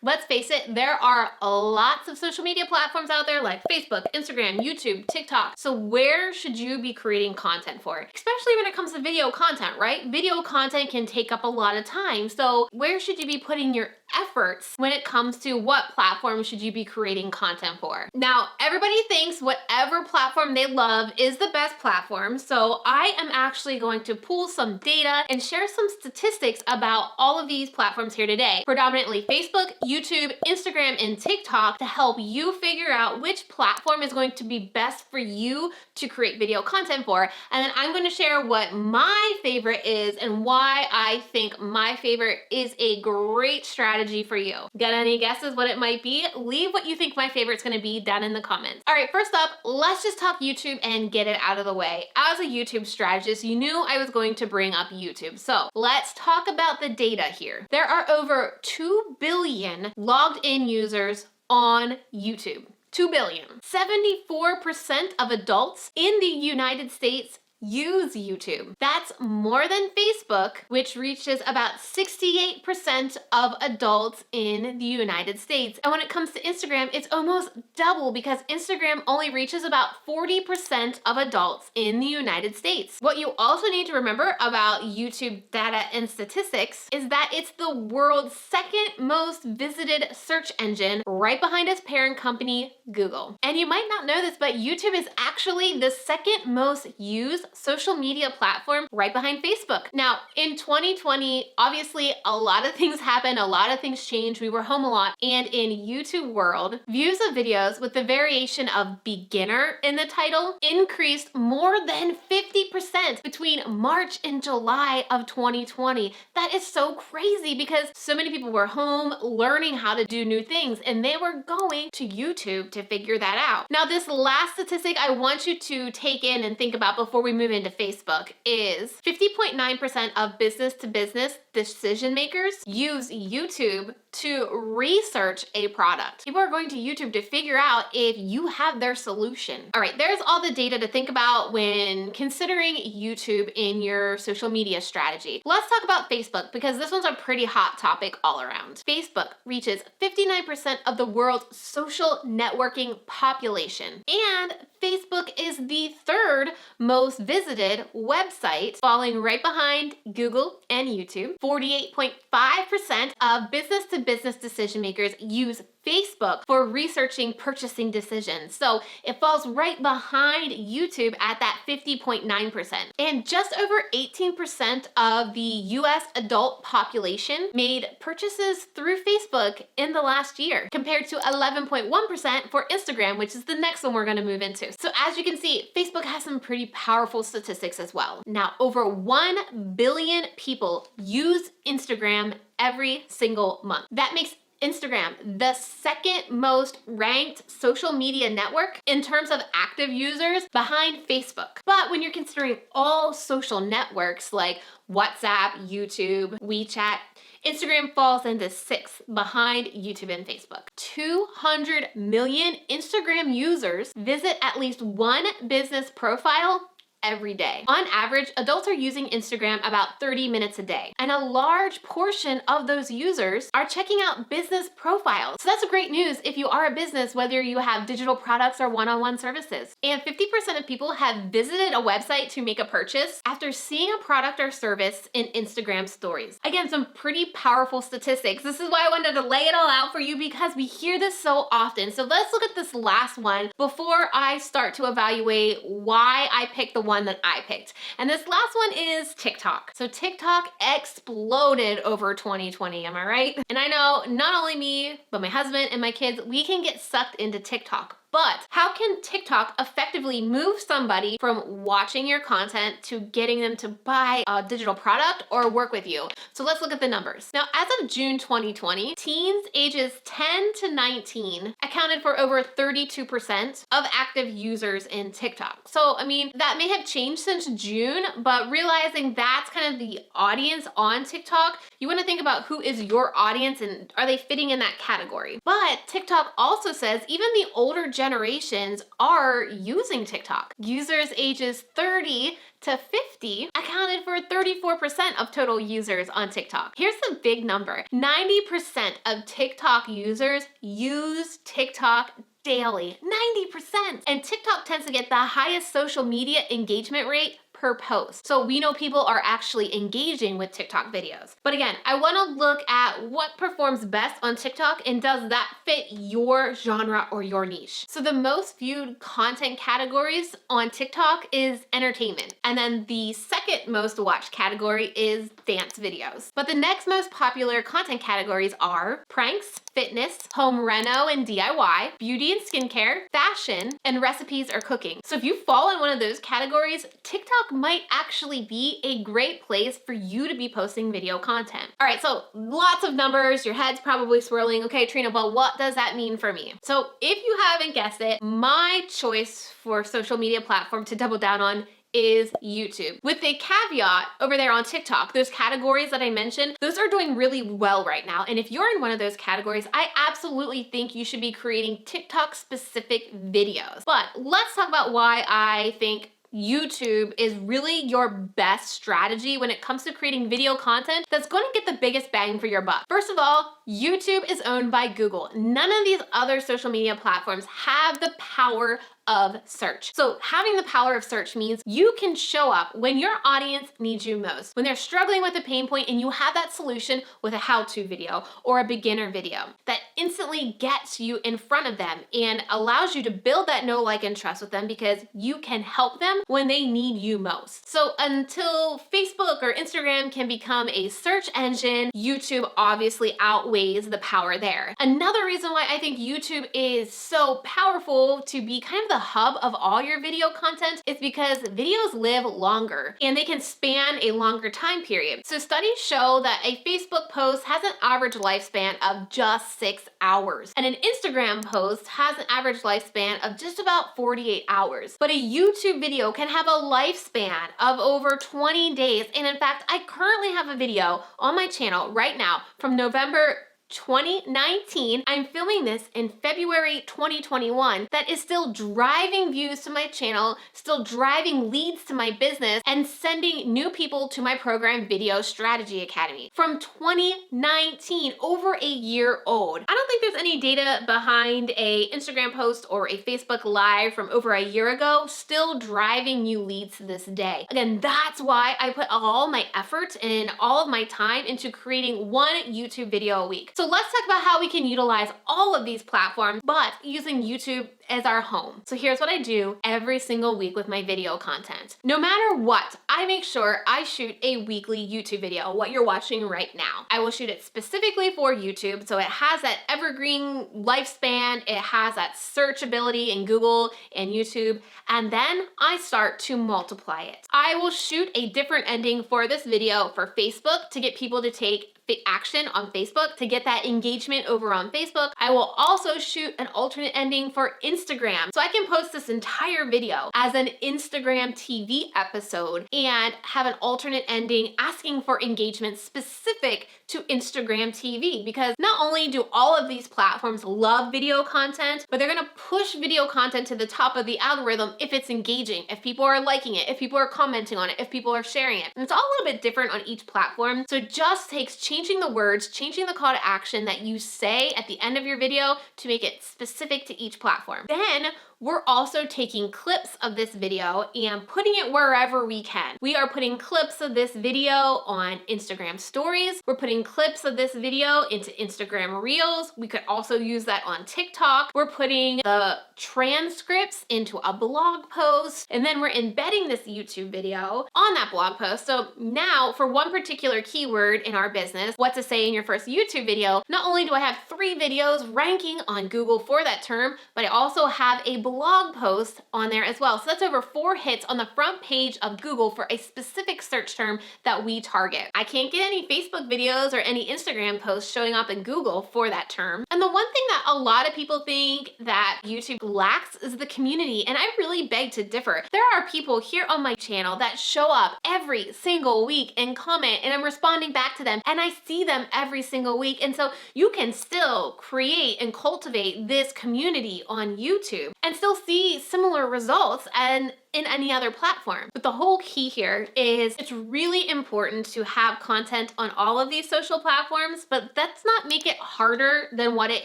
Let's face it, there are lots of social media platforms out there like Facebook, Instagram, YouTube, TikTok. So where should you be creating content for? Especially when it comes to video content, right? Video content can take up a lot of time. So where should you be putting your efforts when it comes to what platform should you be creating content for? Now, everybody thinks whatever platform they love is the best platform. So I am actually going to pull some data and share some statistics about all of these platforms here today, predominantly Facebook, YouTube, Instagram, and TikTok, to help you figure out which platform is going to be best for you to create video content for. And then I'm going to share what my favorite is and why I think my favorite is a great strategy for you. Got any guesses what it might be? Leave what you think my favorite's going to be down in the comments. All right, first up, let's just talk YouTube and get it out of the way. As a YouTube strategist, you knew I was going to bring up YouTube. So let's talk about the data here. There are over 2 billion logged in users on YouTube. 2 billion. 74% of adults in the United States use YouTube. That's more than Facebook, which reaches about 68% of adults in the United States. And when it comes to Instagram, it's almost double because Instagram only reaches about 40% of adults in the United States. What you also need to remember about YouTube data and statistics is that it's the world's second most visited search engine, right behind its parent company, Google. And you might not know this, but YouTube is actually the second most used social media platform, right behind Facebook. Now, in 2020, obviously a lot of things happened, a lot of things changed, we were home a lot, and in YouTube world, views of videos with the variation of beginner in the title increased more than 50% between March and July of 2020. That is so crazy because so many people were home learning how to do new things, and they were going to YouTube to figure that out. Now, this last statistic I want you to take in and think about before we move into Facebook is 50.9% of business-to-business decision makers use YouTube to research a product. People are going to YouTube to figure out if you have their solution. All right, there's all the data to think about when considering YouTube in your social media strategy. Let's talk about Facebook because this one's a pretty hot topic all around. Facebook reaches 59% of the world's social networking population, and Facebook is the third most visited website, falling right behind Google and YouTube. 48.5% of business-to-business decision makers use Facebook for researching purchasing decisions. So it falls right behind YouTube at that 50.9%. And just over 18% of the US adult population made purchases through Facebook in the last year, compared to 11.1% for Instagram, which is the next one we're gonna move into. So as you can see, Facebook has some pretty powerful statistics as well. Now, over 1 billion people use Instagram every single month. That makes Instagram the second most ranked social media network in terms of active users, behind Facebook. But when you're considering all social networks like WhatsApp, YouTube, WeChat, Instagram falls into 6th behind YouTube and Facebook. 200 million Instagram users visit at least one business profile every day. On average, adults are using Instagram about 30 minutes a day, and a large portion of those users are checking out business profiles. So that's great news if you are a business, whether you have digital products or one-on-one services. And 50% of people have visited a website to make a purchase after seeing a product or service in Instagram stories. Again, some pretty powerful statistics. This is why I wanted to lay it all out for you because we hear this so often. So let's look at this last one before I start to evaluate why I picked the one that I picked. And this last one is TikTok. So TikTok exploded over 2020, am I right? And I know not only me, but my husband and my kids, we can get sucked into TikTok. But how can TikTok effectively move somebody from watching your content to getting them to buy a digital product or work with you? So let's look at the numbers. Now, as of June 2020, teens ages 10 to 19 accounted for over 32% of active users in TikTok. So, I mean, that may have changed since June, but realizing that's kind of the audience on TikTok, you want to think about who is your audience and are they fitting in that category? But TikTok also says even the older generations are using TikTok. Users ages 30 to 50 accounted for 34% of total users on TikTok. Here's the big number. 90% of TikTok users use TikTok daily. 90%! And TikTok tends to get the highest social media engagement rate per post. So we know people are actually engaging with TikTok videos. But again, I wanna look at what performs best on TikTok and does that fit your genre or your niche. So the most viewed content categories on TikTok is entertainment. And then the second most watched category is dance videos. But the next most popular content categories are pranks, fitness, home reno and DIY, beauty and skincare, fashion, and recipes or cooking. So if you fall in one of those categories, TikTok might actually be a great place for you to be posting video content. All right, so lots of numbers, your head's probably swirling. Okay, Trina, but what does that mean for me? So if you haven't guessed it, my choice for social media platform to double down on is YouTube. With a caveat over there on TikTok, those categories that I mentioned, those are doing really well right now. And if you're in one of those categories, I absolutely think you should be creating TikTok specific videos. But let's talk about why I think YouTube is really your best strategy when it comes to creating video content that's going to get the biggest bang for your buck. First of all, YouTube is owned by Google. None of these other social media platforms have the power of search. So having the power of search means you can show up when your audience needs you most, when they're struggling with a pain point and you have that solution with a how-to video or a beginner video that instantly gets you in front of them and allows you to build that know, like, and trust with them because you can help them when they need you most. So until Facebook or Instagram can become a search engine, YouTube obviously outweighs the power there. Another reason why I think YouTube is so powerful to be kind of the hub of all your video content is because videos live longer and they can span a longer time period. So studies show that a Facebook post has an average lifespan of just 6 hours, and an Instagram post has an average lifespan of just about 48 hours. But a YouTube video can have a lifespan of over 20 days. And in fact, I currently have a video on my channel right now from November 2019. I'm filming this in February 2021 that is still driving views to my channel, still driving leads to my business, and sending new people to my program Video Strategy Academy from 2019, over a year old. I don't think there's any data behind a Instagram post or a Facebook Live from over a year ago still driving new leads to this day. Again, that's why I put all my effort and all of my time into creating one YouTube video a week. So let's talk about how we can utilize all of these platforms, but using YouTube as our home. So here's what I do every single week with my video content. No matter what, I make sure I shoot a weekly YouTube video, what you're watching right now. I will shoot it specifically for YouTube, so it has that evergreen lifespan, it has that searchability in Google and YouTube, and then I start to multiply it. I will shoot a different ending for this video for Facebook to get people to take action on Facebook, to get that engagement over on Facebook. I will also shoot an alternate ending for Instagram. So I can post this entire video as an Instagram TV episode and have an alternate ending asking for engagement specific to Instagram TV, because not only do all of these platforms love video content, but they're gonna push video content to the top of the algorithm if it's engaging, if people are liking it, if people are commenting on it, if people are sharing it. And it's all a little bit different on each platform. So it just takes changing the words, changing the call to action that you say at the end of your video to make it specific to each platform. Then we're also taking clips of this video and putting it wherever we can. We are putting clips of this video on Instagram stories. We're putting clips of this video into Instagram Reels. We could also use that on TikTok. We're putting the transcripts into a blog post, and then we're embedding this YouTube video on that blog post. So now for one particular keyword in our business, what to say in your first YouTube video, not only do I have 3 videos ranking on Google for that term, but I also have a blog post on there as well. So that's over 4 hits on the front page of Google for a specific search term that we target. I can't get any Facebook videos or any Instagram posts showing up in Google for that term. And the one thing that a lot of people think that YouTube lacks is the community, and I really beg to differ. There are people here on my channel that show up every single week and comment, and I'm responding back to them, and I see them every single week. And so you can still create and cultivate this community on YouTube. and still see similar results and in any other platform. But the whole key here is it's really important to have content on all of these social platforms, but let's not make it harder than what it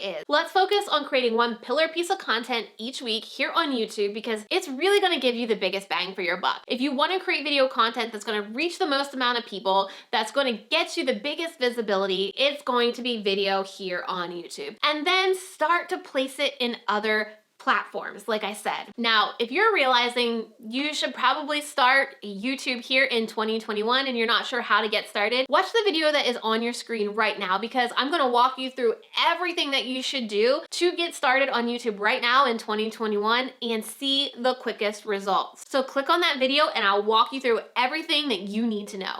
is. Let's focus on creating one pillar piece of content each week here on YouTube, because it's really gonna give you the biggest bang for your buck. If you wanna create video content that's gonna reach the most amount of people, that's gonna get you the biggest visibility, it's going to be video here on YouTube. And then start to place it in other platforms, like I said. Now, if you're realizing you should probably start YouTube here in 2021 and you're not sure how to get started, watch the video that is on your screen right now, because I'm gonna walk you through everything that you should do to get started on YouTube right now in 2021 and see the quickest results. So click on that video and I'll walk you through everything that you need to know.